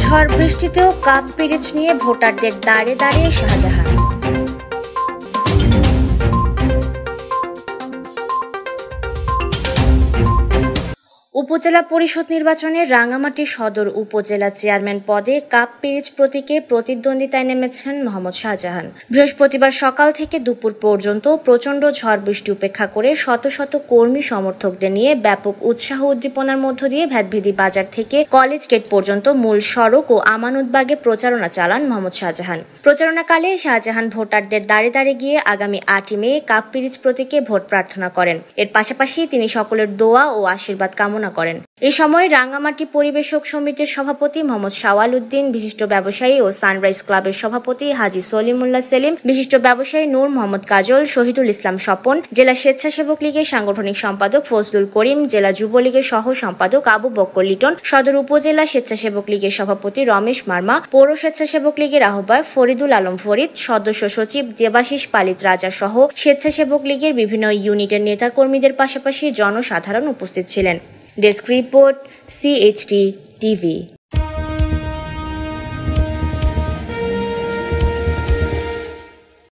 ঝড় বৃষ্টিতেও কাপ পিরিচ নিয়ে ভোটারদের দাঁড়ে দাঁড়িয়ে শাহজাহান। উপজেলা পরিষদ নির্বাচনে রাঙ্গামাটি সদর উপজেলা চেয়ারম্যান পদে কাপ পিরিচ প্রতীকে প্রতিদ্বন্দ্বিতায় নেমেছেন মোহাম্মদ শাহজাহান। বৃহস্পতিবার সকাল থেকে দুপুর পর্যন্ত প্রচণ্ড ঝড় বৃষ্টি উপেক্ষা করে শত শত কর্মী সমর্থকদের নিয়ে ব্যাপক উৎসাহ উদ্দীপনার মধ্য দিয়ে ভ্যাটভিদি বাজার থেকে কলেজ গেট পর্যন্ত মূল সড়ক ও আমানতবাগে প্রচারণা চালান মোহাম্মদ শাহজাহান। প্রচারণাকালে শাহজাহান ভোটারদের দাঁড়ে দাঁড়িয়ে গিয়ে আগামী 8 মে কাপ পিরিচ প্রতীকে ভোট প্রার্থনা করেন। এর পাশাপাশি তিনি সকলের দোয়া ও আশীর্বাদ কামনা করেন। এই সময় রাঙ্গামাটি পরিবেশক সমিতির সভাপতি মোহাম্মদ শাওয়াল উদ্দিন, বিশিষ্ট ব্যবসায়ী ও সানরাইজ ক্লাবের সভাপতি হাজী সলিমুল্লাহ সেলিম, বিশিষ্ট ব্যবসায়ী নূর মোহাম্মদ কাজল, শহীদুল ইসলাম স্বপন, জেলা স্বেচ্ছাসেবক লীগের সাংগঠনিক সম্পাদক ফজলুল করিম, জেলা যুবলীগের সহ সম্পাদক আবু বক্কর লিটন, সদর উপজেলা স্বেচ্ছাসেবক লীগের সভাপতি রমেশ মার্মা, পৌর স্বেচ্ছাসেবক লীগের আহ্বায়ক ফরিদুল আলম ফরিদ, সদস্য সচিব দেবাশিস পালিত রাজা সহ স্বেচ্ছাসেবক লীগের বিভিন্ন ইউনিটের নেতাকর্মীদের পাশাপাশি জনসাধারণ উপস্থিত ছিলেন। Desk report, CHT TV।